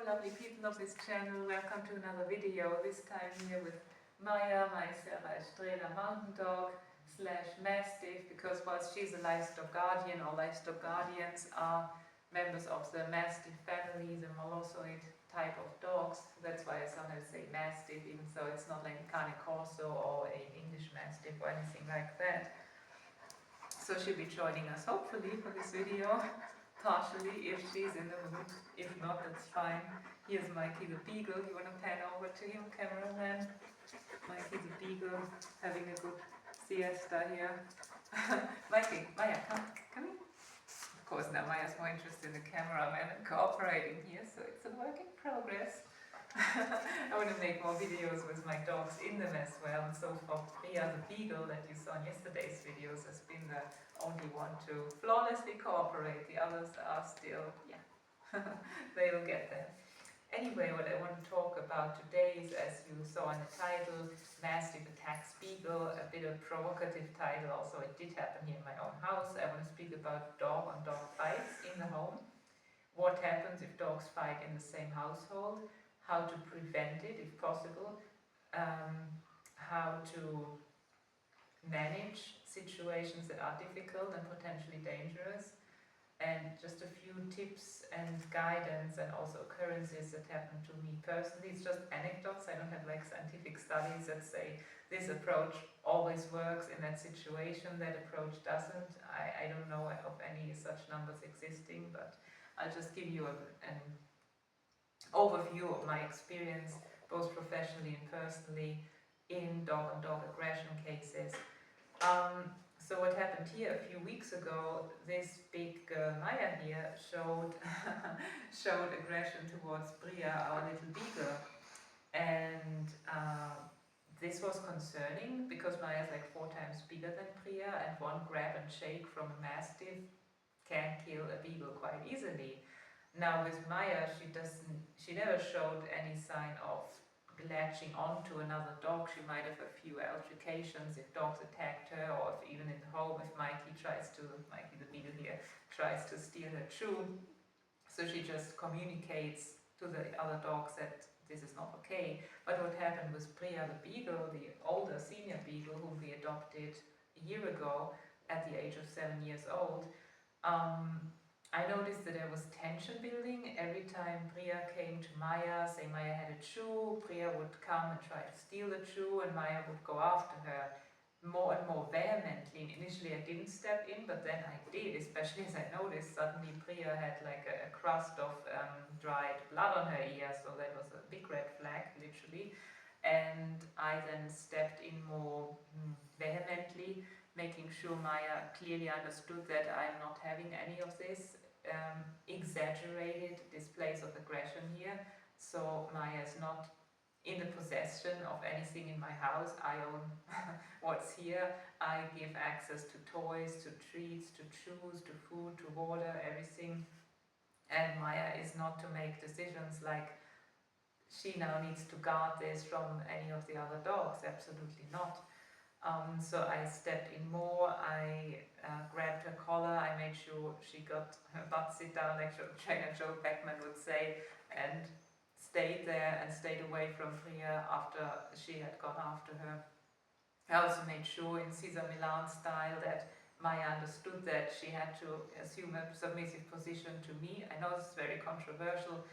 lovely people of this channel, welcome to another video, this time here with Maya, my Alexandra mountain dog / mastiff, because whilst she's a livestock guardian, or livestock guardians are members of the mastiff family, the molossoid type of dogs. That's why I sometimes say mastiff, even though it's not like a Cane Corso or an English mastiff or anything like that. So she'll be joining us hopefully for this video. Partially, if she's in the mood. If not, that's fine. Here's Mikey the beagle. You want to pan over to him, cameraman? Mikey the beagle, having a good siesta here. Mikey, Maya, come in. Of course, now Maya's more interested in the cameraman and cooperating here, so it's a work in progress. I want to make more videos with my dogs in them as well, and so far Priya the beagle that you saw in yesterday's videos has been the only one to flawlessly cooperate. The others are still, they will get there. Anyway, what I want to talk about today is, as you saw in the title, Mastiff Attacks Beagle, a bit of provocative title, also it did happen here in my own house. I want to speak about dog-on-dog fights in the home, what happens if dogs fight in the same household, how to prevent it if possible, how to manage situations that are difficult and potentially dangerous, and just a few tips and guidance and also occurrences that happen to me personally. It's just anecdotes. I don't have like scientific studies that say this approach always works in that situation, that approach doesn't. I don't know of any such numbers existing, but I'll just give you an overview of my experience, both professionally and personally, in dog-on-dog aggression cases. So what happened here a few weeks ago, this big girl Maya here showed showed aggression towards Priya, our little beagle, and this was concerning because Maya is like 4 times bigger than Priya, and one grab and shake from a mastiff can kill a beagle quite easily. Now with Maya, she never showed any sign of latching onto another dog. She might have a few altercations if dogs attacked her, or if even in the home, if Mikey the beagle here, tries to steal her chew. So she just communicates to the other dogs that this is not okay. But what happened with Priya the beagle, the older senior beagle whom we adopted a year ago at the age of 7 years old, I noticed that there was tension building. Every time Priya came to Maya, say Maya had a chew, Priya would come and try to steal the chew, and Maya would go after her more and more vehemently. And initially I didn't step in, but then I did, especially as I noticed suddenly Priya had like a crust of dried blood on her ear, so that was a big red flag, literally. And I then stepped in more vehemently, making sure Maya clearly understood that I'm not having any of this exaggerated displays of aggression here. So Maya is not in the possession of anything in my house. I own what's here. I give access to toys, to treats, to chews, to food, to water, everything. And Maya is not to make decisions like she now needs to guard this from any of the other dogs. Absolutely not. So I stepped in more, I grabbed her collar, I made sure she got her butt sit down, like trainer Joe Beckman would say, and stayed there and stayed away from Priya after she had gone after her. I also made sure in Cesar Milan style that Maya understood that she had to assume a submissive position to me. I know this is very controversial,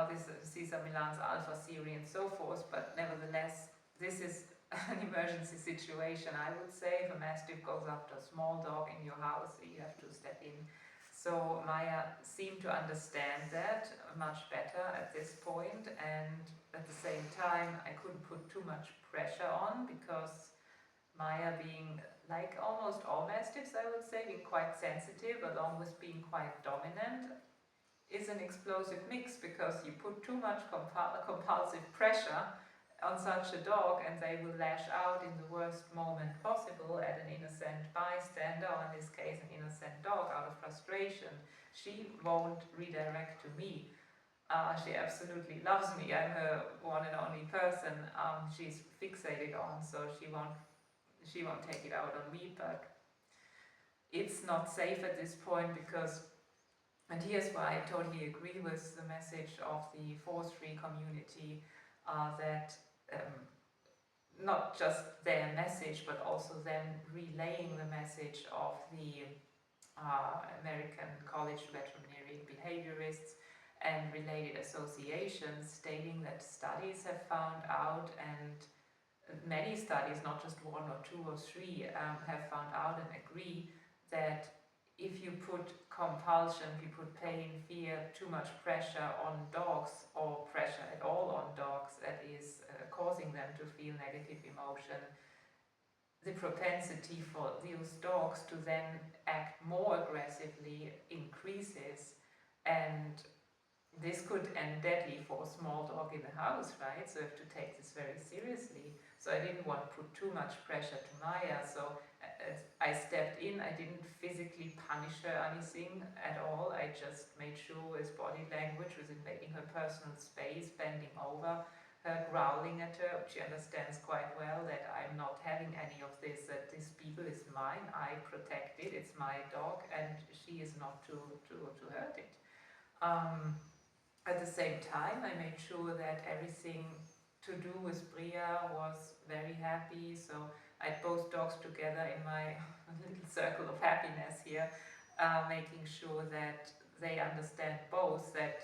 this is Cesar Milan's Alpha Series and so forth, but nevertheless, this is an emergency situation, I would say. If a mastiff goes after a small dog in your house, you have to step in. So Maya seemed to understand that much better at this point, and at the same time I couldn't put too much pressure on, because Maya, being like almost all mastiffs, I would say, being quite sensitive along with being quite dominant, is an explosive mix, because you put too much compulsive pressure on such a dog and they will lash out in the worst moment possible at an innocent bystander, or in this case an innocent dog, out of frustration. She won't redirect to me. She absolutely loves me. I'm her one and only person she's fixated on, so she won't take it out on me. But it's not safe at this point, because And here's why I totally agree with the message of the force-free community, that not just their message, but also them relaying the message of the American College of Veterinary Behaviorists and related associations, stating that studies have found out, and many studies, not just one or two or three, have found out and agree that if you put compulsion, if you put pain, fear, too much pressure on dogs, or pressure at all on dogs that is causing them to feel negative emotion, the propensity for those dogs to then act more aggressively increases, and this could end deadly for a small dog in the house, right? So you have to take this very seriously. So I didn't want to put too much pressure to Maya, so I stepped in. I didn't physically punish her or anything at all. I just made sure with body language, with invading her personal space, bending over her, growling at her. She understands quite well that I'm not having any of this, that this beagle is mine, I protect it, it's my dog, and she is not to hurt it. At the same time, I made sure that everything to do with Bria was very happy, so I had both dogs together in my little circle of happiness here, making sure that they understand both that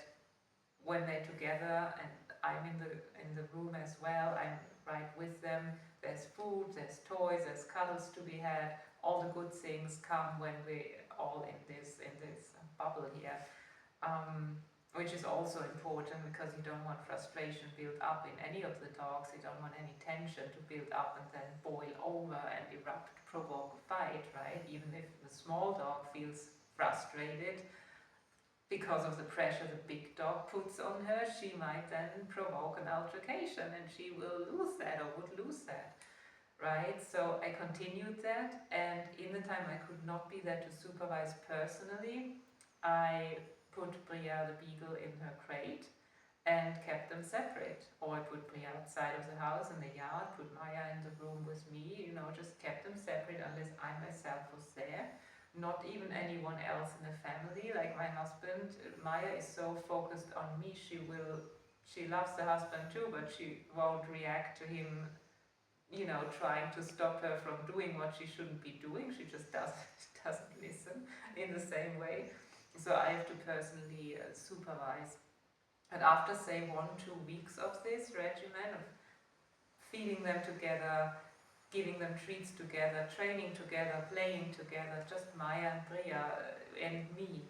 when they're together and I'm in the room as well, I'm right with them, there's food, there's toys, there's cuddles to be had, all the good things come when we're all in this bubble here. Which is also important, because you don't want frustration built up in any of the dogs. You don't want any tension to build up and then boil over and erupt, provoke a fight, right? Even if the small dog feels frustrated because of the pressure the big dog puts on her, she might then provoke an altercation, and she will lose that, or would lose that, right? So I continued that, and in the time I could not be there to supervise personally, I put Bria the beagle in her crate and kept them separate. Or I put Bria outside of the house in the yard, put Maya in the room with me, just kept them separate unless I myself was there. Not even anyone else in the family, like my husband. Maya is so focused on me, she loves the husband too, but she won't react to him, trying to stop her from doing what she shouldn't be doing. She just doesn't listen in the same way. So I have to personally supervise. And after, say, 1-2 weeks of this regimen of feeding them together, giving them treats together, training together, playing together, just Maya and Bria and me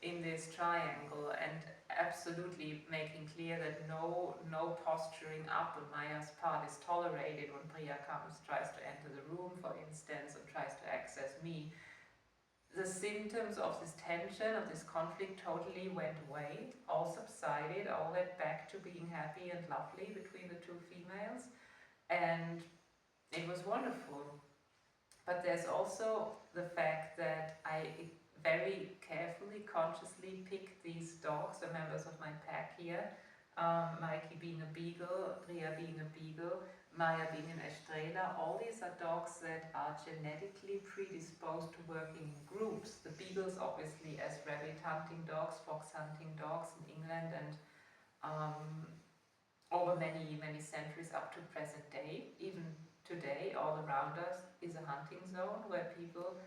in this triangle, and absolutely making clear that no posturing up on Maya's part is tolerated when Bria tries to enter the room, for instance, and tries to access me. The symptoms of this tension, of this conflict, totally went away, all subsided, all went back to being happy and lovely between the two females, and it was wonderful. But there's also the fact that I very carefully, consciously picked these dogs, the members of my pack here, Mikey being a beagle, Bria being a beagle, Maya being an Estrela. All these are dogs that are genetically predisposed to working in groups. The beagles obviously as rabbit hunting dogs, fox hunting dogs in England, and over many centuries up to present day. Even today, all around us is a hunting zone where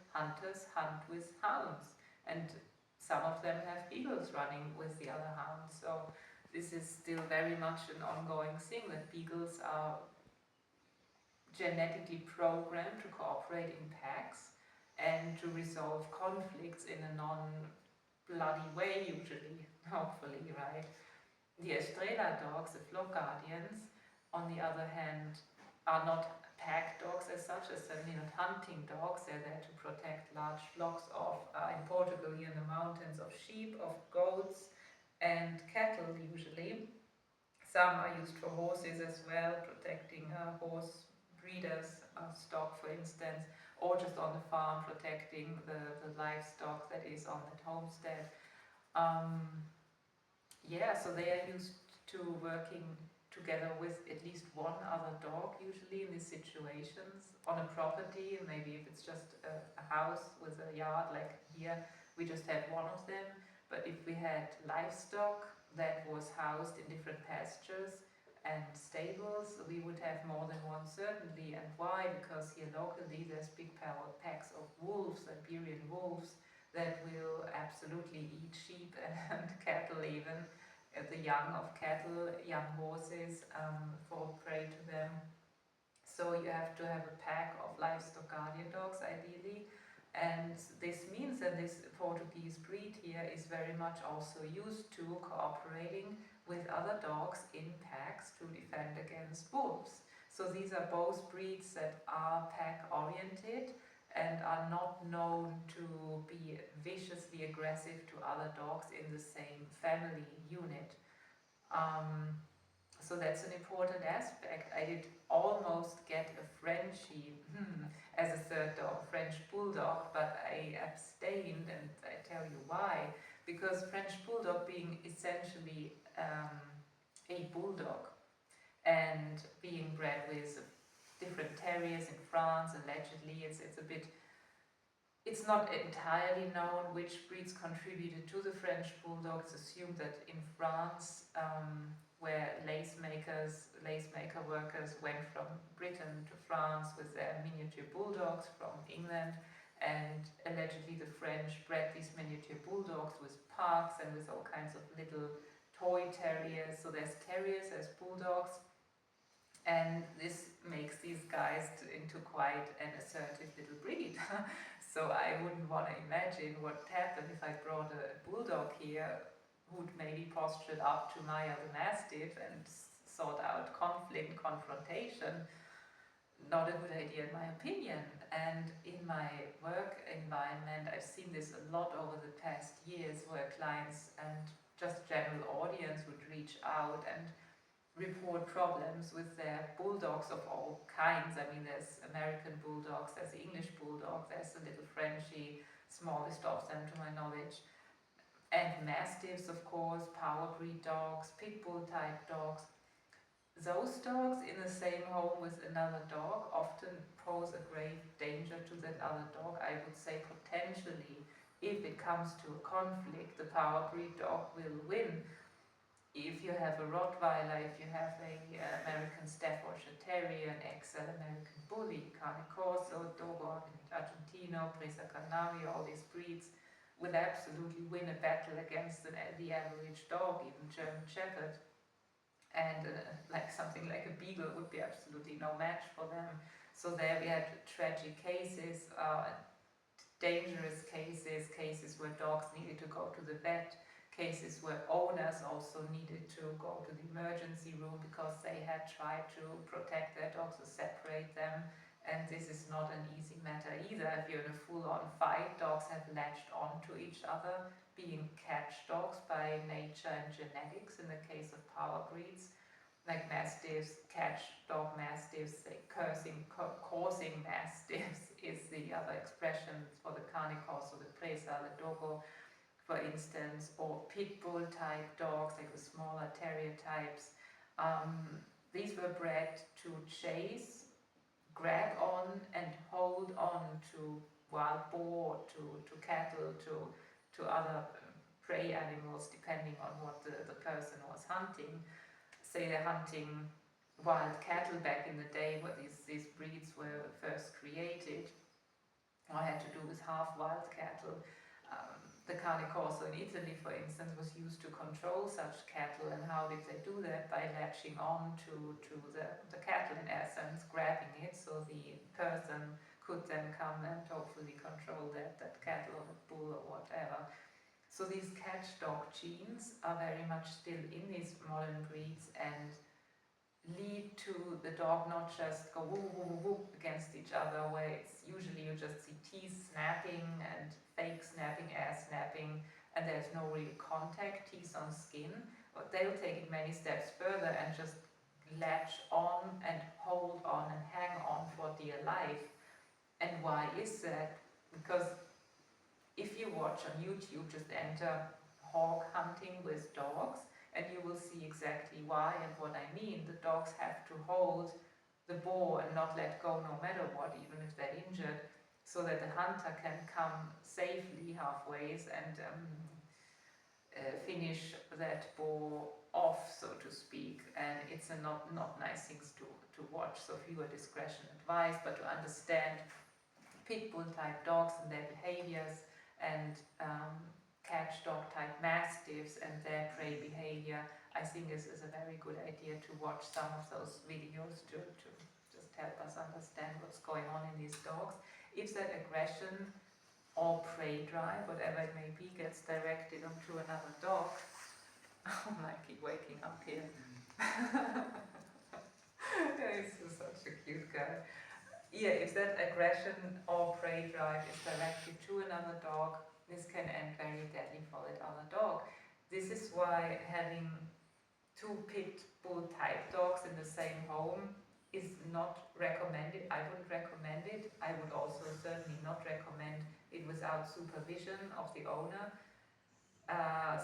hunters hunt with hounds, and some of them have beagles running with the other hounds. So this is still very much an ongoing thing, that beagles are genetically programmed to cooperate in packs and to resolve conflicts in a non-bloody way, usually, hopefully, right? The Estrela dogs, the flock guardians, on the other hand, are not pack dogs as such, as certainly not hunting dogs. They're there to protect large flocks of, in Portugal here in the mountains, of sheep, of goats and cattle usually. Some are used for horses as well, protecting horse breeders, stock for instance, or just on the farm protecting the livestock that is on that homestead. So they are used to working together with at least one other dog, usually in these situations, on a property. Maybe if it's just a house with a yard, like here, we just have one of them. But if we had livestock that was housed in different pastures and stables, we would have more than one certainly. And why? Because here locally there's big packs of wolves, Iberian wolves, that will absolutely eat sheep and cattle even, the young of cattle, young horses, fall prey to them. So you have to have a pack of livestock guardian dogs ideally, and this means that this Portuguese breed here is very much also used to cooperating with other dogs in packs to defend against wolves. So these are both breeds that are pack oriented and are not known to be viciously aggressive to other dogs in the same family unit. So that's an important aspect. I did almost get a Frenchie as a third dog, French Bulldog, but I abstained, and I tell you why. Because French Bulldog being essentially a bulldog and being bred with different terriers in France, allegedly it's not entirely known which breeds contributed to the French Bulldog. It's assumed that in France, where lace maker workers went from Britain to France with their miniature bulldogs from England, and allegedly the French bred these miniature bulldogs with parks and with all kinds of little toy terriers. So there's terriers, there's bulldogs, and this makes these guys into quite an assertive little breed. So I wouldn't want to imagine what would happen if I brought a bulldog here who'd maybe postured up to Maya the mastiff and sought out conflict, confrontation. Not a good idea in my opinion. And in my work environment, I've seen this a lot over the past years, where clients and just general audience would reach out and report problems with their bulldogs of all kinds. I mean, there's American bulldogs, there's English bulldog, there's the little Frenchie, smallest of them to my knowledge, and mastiffs, of course, power breed dogs, pit bull type dogs. Those dogs in the same home with another dog often pose a grave danger to that other dog. I would say potentially, if it comes to a conflict, the power breed dog will win. If you have a Rottweiler, if you have a American Staffordshire Terrier, an XL American Bully, Cane Corso, Dogo Argentino, Presa Canario, all these breeds will absolutely win a battle against the average dog, even German Shepherd. And something like a beagle would be absolutely no match for them. So there we had tragic cases, dangerous cases, cases where dogs needed to go to the vet, cases where owners also needed to go to the emergency room because they had tried to protect their dogs or separate them. And this is not an easy matter either. If you're in a full-on fight, dogs have latched onto each other, being catch dogs by nature and genetics in the case of power breeds, like mastiffs, catch dog mastiffs, coursing mastiffs is the other expression for the Cane Corso, the Presa, the Dogo, for instance, or pit bull type dogs, like the smaller terrier types. These were bred to chase, grab on and hold on to wild boar, to cattle, to other prey animals, depending on what the person was hunting. Say they're hunting wild cattle back in the day, where these breeds were first created, or had to do with half wild cattle. The Cane Corso in Italy, for instance, was used to control such cattle. And how did they do that? By latching on to the cattle, in essence, grabbing it, so the person could then come and hopefully control that cattle or the bull or whatever. So these catch dog genes are very much still in these modern breeds and lead to the dog not just go whoop, whoop, whoop against each other, where it's usually you just see teeth snapping and fake snapping, ass snapping, and there's no real contact, teeth on skin. But they'll take it many steps further and just latch on and hold on and hang on for dear life. And why is that? Because if you watch on YouTube, just enter hog hunting with dogs, and you will see exactly why and what I mean. The dogs have to hold the boar and not let go no matter what, even if they're injured, so that the hunter can come safely halfway and finish that boar off, so to speak, and it's a not nice things to watch. So viewer discretion advised, but to understand pit bull type dogs and their behaviors, and catch dog type mastiffs and their prey behavior, I think is a very good idea to watch some of those videos to just help us understand what's going on in these dogs. If that aggression or prey drive, whatever it may be, gets directed onto another dog, oh, I keep waking up here. He's such a cute guy. Yeah, if that aggression or prey drive is directed to another dog, this can end very deadly for that other dog. This is why having two pit bull type dogs in the same home is not recommended. I wouldn't recommend it. I would also certainly not recommend it without supervision of the owner.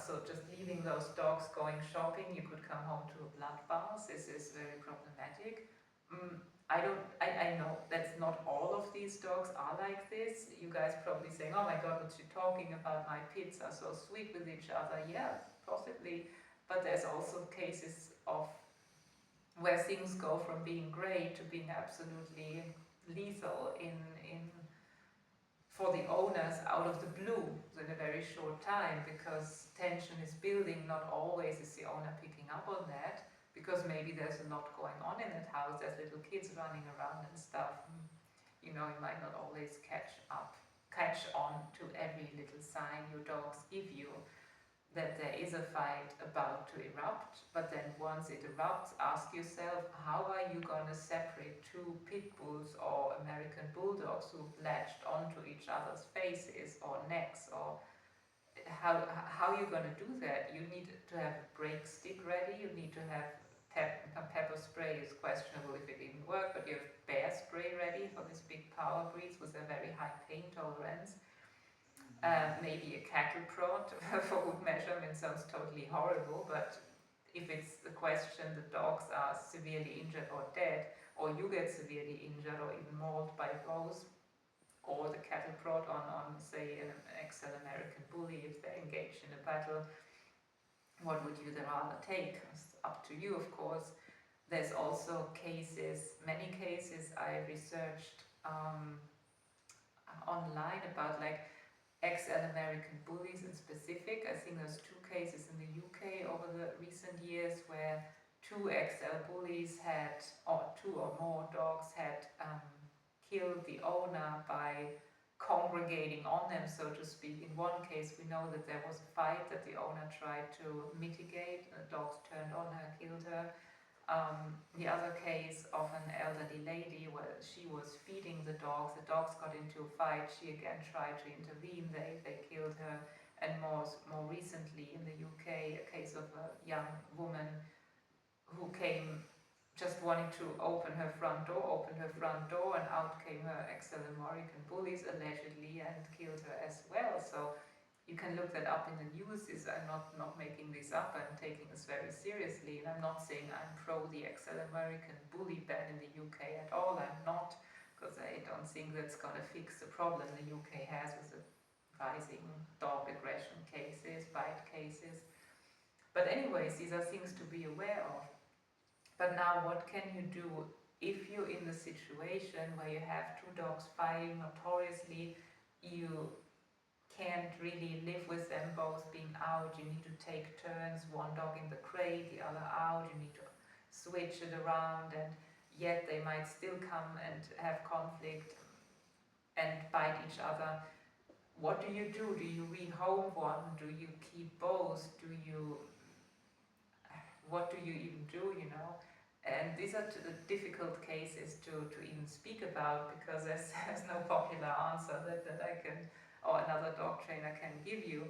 So just leaving those dogs going shopping, you could come home to a bloodbath. This is very problematic. I know that's not all of these dogs are like this. You guys probably saying, oh my god, what's she talking about? My pits are so sweet with each other. Yeah, possibly. But there's also cases of where things go from being great to being absolutely lethal in for the owners out of the blue in a very short time, because tension is building. Not always is the owner picking up on that, because maybe there's a lot going on in that house, there's little kids running around and stuff. You know, you might not always catch on to every little sign your dogs give you that there is a fight about to erupt. But then once it erupts, ask yourself, how are you going to separate two pit bulls or American bulldogs who've latched onto each other's faces or necks, or how are you going to do that? You need to have a brake stick ready, you need to have pepper spray is questionable if it even works, but you have bear spray ready for these big power breeds with a very high pain tolerance. Maybe a cattle prod for good measurement sounds totally horrible, but if it's the question the dogs are severely injured or dead, or you get severely injured or even mauled by bows, or the cattle prod on say an XL American bully if they're engaged in a battle, what would you rather take? It's up to you, of course. There's also cases, many cases I researched online about like XL American bullies in specific. I think there's two cases in the UK over the recent years where two XL bullies had, or two or more dogs had killed the owner by congregating on them, so to speak. In one case we know that there was a fight that the owner tried to mitigate, the dogs turned on her, killed her. The other case of an elderly lady where she was feeding the dogs got into a fight, she again tried to intervene, they killed her. And more recently in the UK, a case of a young woman who came just wanting to opened her front door, and out came her XL American bullies allegedly and killed her as well. So you can look that up in the news. I'm not making this up, I'm taking this very seriously, and I'm not saying I'm pro the XL American bully ban in the UK at all. I'm not, because I don't think that's going to fix the problem the UK has with the rising dog aggression cases, bite cases. But anyways, these are things to be aware of. But now what can you do if you're in the situation where you have two dogs fighting notoriously, you can't really live with them both being out, you need to take turns, one dog in the crate, the other out, you need to switch it around, and yet they might still come and have conflict and bite each other. What do? Do you rehome one? Do you keep both? What do you even do, you know? And these are difficult cases to even speak about, because there's no popular answer that I can, or another dog trainer can give you.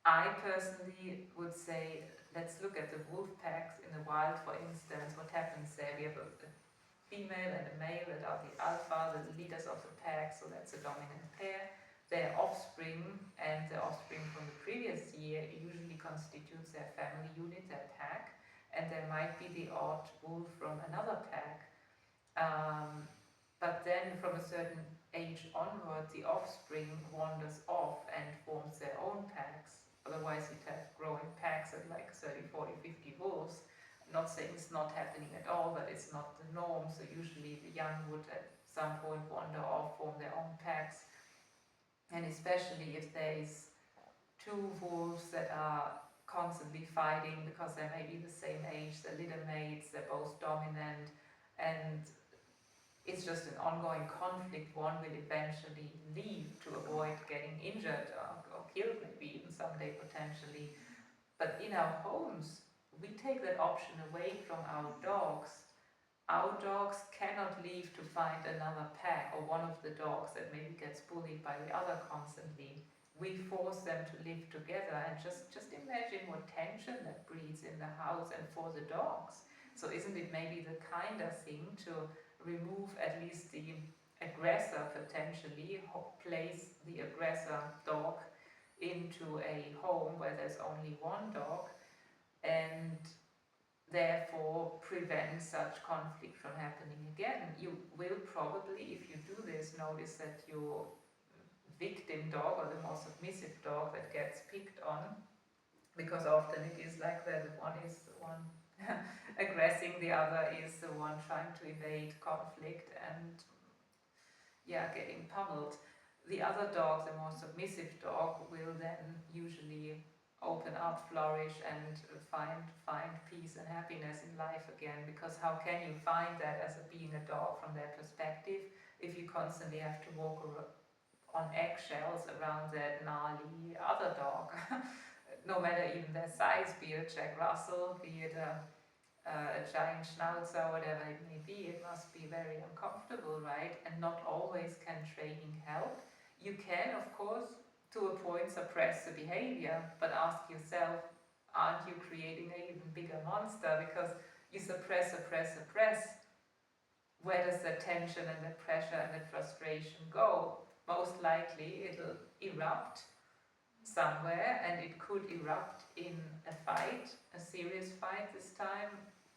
I personally would say, let's look at the wolf packs in the wild, for instance. What happens there? We have a female and a male that are the alpha, the leaders of the pack, so that's a dominant pair. Their offspring and the offspring from the previous year usually constitutes their family unit, their pack, and there might be the odd wolf from another pack. But then from a certain age onward, the offspring wanders off and forms their own packs. otherwise you'd have growing packs at like 30, 40, 50 wolves. I'm not saying it's not happening at all, but it's not the norm, so usually the young would at some point wander off, form their own packs, and especially if there's two wolves that are constantly fighting because they may be the same age, they're litter mates, they're both dominant, and it's just an ongoing conflict. One will eventually leave to avoid getting injured or killed, maybe even someday potentially. But in our homes, we take that option away from our dogs. Our dogs cannot leave to find another pack, or one of the dogs that maybe gets bullied by the other constantly. We force them to live together, and just imagine what tension that breeds in the house and for the dogs. So isn't it maybe the kinder thing to remove at least the aggressor potentially, place the aggressor dog into a home where there's only one dog, and therefore prevent such conflict from happening again? You will probably, if you do this, notice that your victim dog or the more submissive dog that gets picked on, because often it is like that, one is the one aggressing, the other is the one trying to evade conflict and getting pummeled. The other dog, the more submissive dog, will then usually open up, flourish, and find peace and happiness in life again. Because how can you find that as being a dog from their perspective if you constantly have to walk on eggshells around that gnarly other dog? No matter even their size, be it a Jack Russell, be it a giant schnauzer, whatever it may be, it must be very uncomfortable, right? And not always can training help. You can, of course, to a point suppress the behavior, but ask yourself, aren't you creating an even bigger monster? Because you suppress, where does the tension and the pressure and the frustration go? Most likely it'll erupt somewhere, and it could erupt in a fight, a serious fight this time,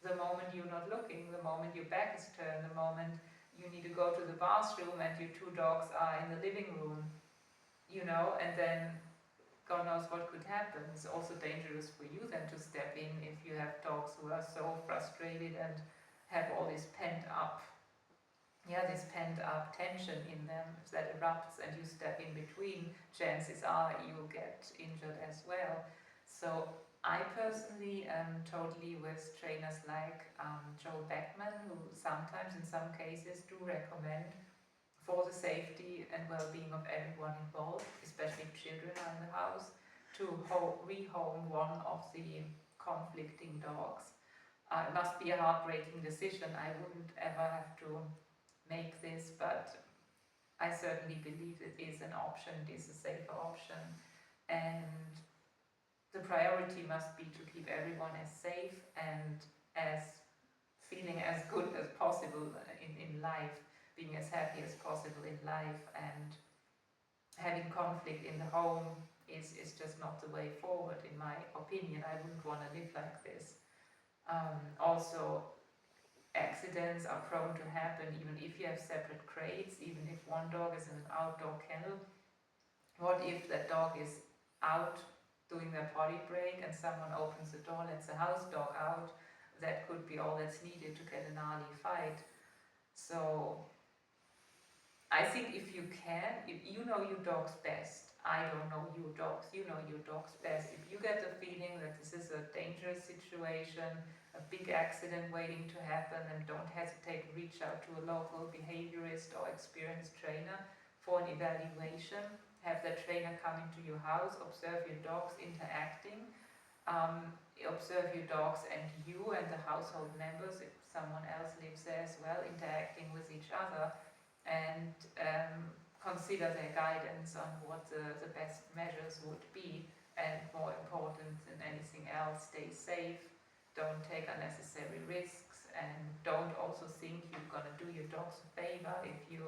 the moment you're not looking, the moment your back is turned, the moment you need to go to the bathroom and your two dogs are in the living room, and then God knows what could happen. It's also dangerous for you then to step in if you have dogs who are so frustrated and have all this pent up tension in them. If that erupts and you step in between, chances are you'll get injured as well. So I personally am totally with trainers like Joel Beckman, who sometimes in some cases do recommend, for the safety and well-being of everyone involved, especially if children are in the house, to rehome one of the conflicting dogs. It must be a heartbreaking decision. I wouldn't ever have to make this, but I certainly believe it is an option, it is a safer option, and the priority must be to keep everyone as safe and as feeling as good as possible in life, being as happy as possible in life, and having conflict in the home is just not the way forward, in my opinion. I wouldn't want to live like this. Also, accidents are prone to happen even if you have separate crates, even if one dog is in an outdoor kennel. What if that dog is out doing their potty break and someone opens the door, lets the house dog out? That could be all that's needed to get a gnarly fight. So I think if you can, if you know your dog's best. I don't know your dogs, you know your dog's best. If you get the feeling that this is a dangerous situation, a big accident waiting to happen, and don't hesitate, reach out to a local behaviorist or experienced trainer for an evaluation. Have that trainer come into your house, observe your dogs interacting, observe your dogs and you and the household members, if someone else lives there as well, interacting with each other, and consider their guidance on what the best measures would be, and more important than anything else, stay safe, don't take unnecessary risks, and don't also think you're going to do your dogs a favor if you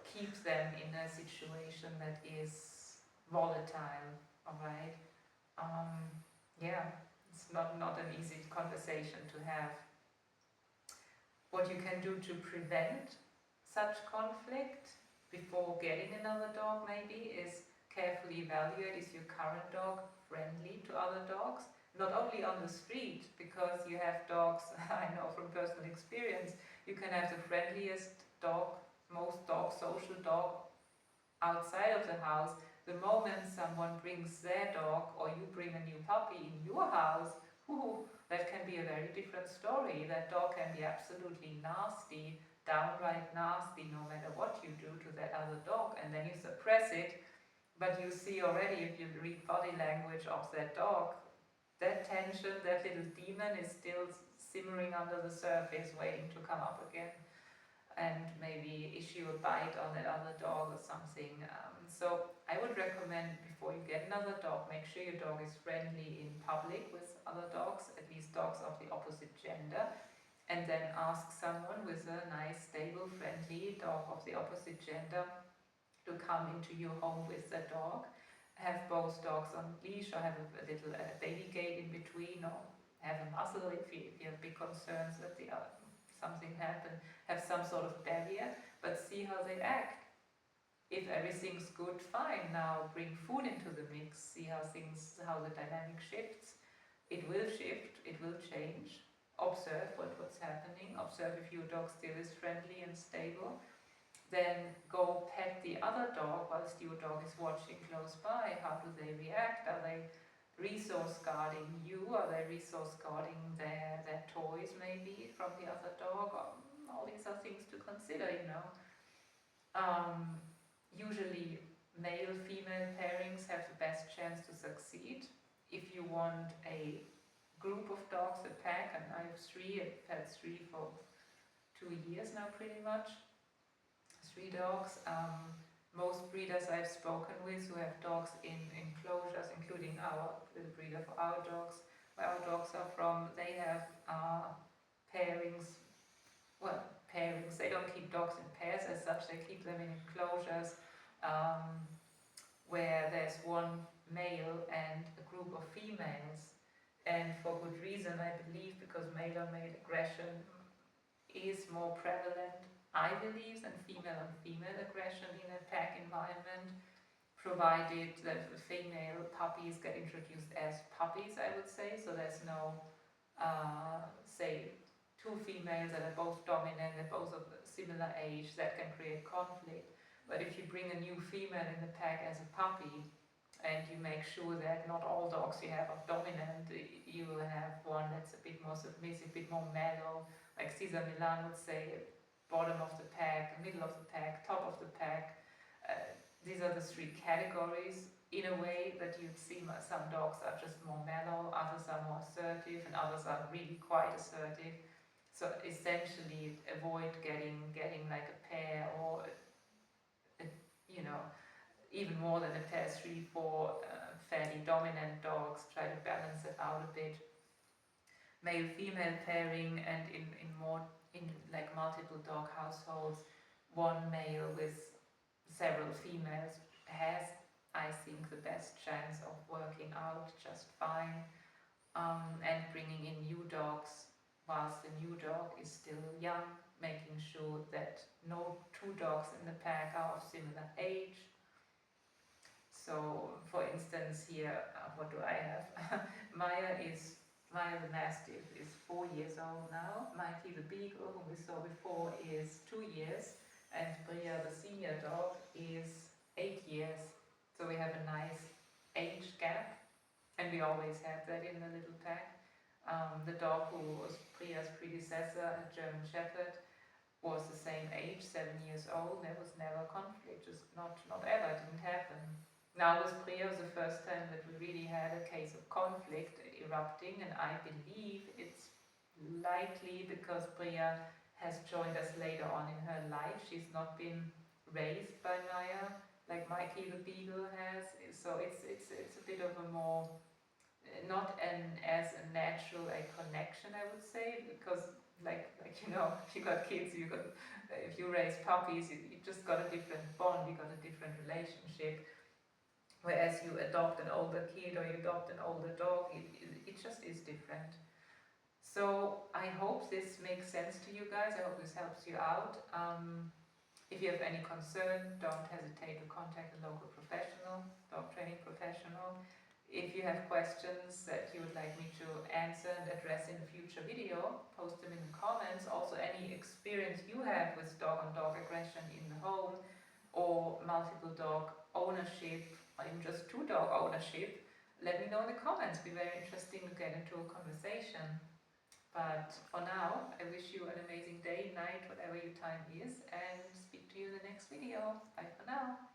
keep them in a situation that is volatile, alright? It's not an easy conversation to have. What you can do to prevent such conflict before getting another dog maybe is carefully evaluate, is your current dog friendly to other dogs? Not only on the street, because you have dogs, I know from personal experience, you can have the friendliest dog, most dog, social dog outside of the house. The moment someone brings their dog or you bring a new puppy in your house, that can be a very different story. That dog can be absolutely nasty, downright nasty, no matter what you do to that other dog, and then you suppress it, but you see already, if you read body language of that dog, that tension, that little demon is still simmering under the surface, waiting to come up again and maybe issue a bite on that other dog or something. So I would recommend, before you get another dog, make sure your dog is friendly in public with other dogs, at least dogs of the opposite gender, and then ask someone with a nice, stable, friendly dog of the opposite gender to come into your home with the dog. Have both dogs on leash, or have a little baby gate in between, or have a muzzle if you have big concerns that something happened. Have some sort of barrier, but see how they act. If everything's good, fine. Now bring food into the mix, see how the dynamic shifts. It will shift, it will change. Observe what's happening, observe if your dog still is friendly and stable. Then go pet the other dog whilst your dog is watching close by. How do they react? Are they resource guarding you? Are they resource guarding their toys maybe from the other dog? All these are things to consider, you know. Usually male-female pairings have the best chance to succeed. If you want a group of dogs, a pack, and I have three, I've had three for 2 years now pretty much. 3 dogs. Most breeders I've spoken with who have dogs in enclosures, including the breeder for our dogs, where our dogs are from, they have pairings. Well, pairings, they don't keep dogs in pairs as such, they keep them in enclosures where there's one male and a group of females. And for good reason, I believe, because male-on-male aggression is more prevalent, I believe, than female-on-female aggression in a pack environment, provided that the female puppies get introduced as puppies, I would say. So there's no, say, 2 females that are both dominant, they're both of a similar age, that can create conflict. But if you bring a new female in the pack as a puppy, and you make sure that not all dogs you have are dominant, you have one that's a bit more submissive, a bit more mellow, like Cesar Milan would say, bottom of the pack, middle of the pack, top of the pack. These are the 3 categories. In a way that you'd see some dogs are just more mellow, others are more assertive, and others are really quite assertive. So essentially avoid getting like a pair, or you know, even more than a pair, 3, 4 fairly dominant dogs. Try to balance it out a bit. Male-female pairing, and in like multiple dog households, one male with several females has, I think, the best chance of working out just fine. And bringing in new dogs whilst the new dog is still young, making sure that no 2 dogs in the pack are of similar age. So, for instance, here, what do I have? Maya the mastiff is 4 years old now. Mikey the beagle, whom we saw before, is 2 years, and Bria the senior dog is 8 years. So we have a nice age gap, and we always have that in the little pack. The dog who was Priya's predecessor, a German Shepherd, was the same age, 7 years old. There was never conflict, just not ever, it didn't happen. Now with Priya was the first time that we really had a case of conflict erupting, and I believe it's likely because Priya has joined us later on in her life. She's not been raised by Maya like Mikey the beagle has, so it's a bit of a more, not as a natural a connection, I would say, because like you know, if you got kids, if you raise puppies, you just got a different bond, you got a different relationship. Whereas you adopt an older kid or you adopt an older dog, it just is different. So I hope this makes sense to you guys. I hope this helps you out. If you have any concern, don't hesitate to contact a local professional, dog training professional. If you have questions that you would like me to answer and address in a future video, post them in the comments. Also, any experience you have with dog-on-dog aggression in the home, or multiple dog ownership, or even just two dog ownership, let me know in the comments. It'd be very interesting to get into a conversation. But for now, I wish you an amazing day, night, whatever your time is, and speak to you in the next video. Bye for now.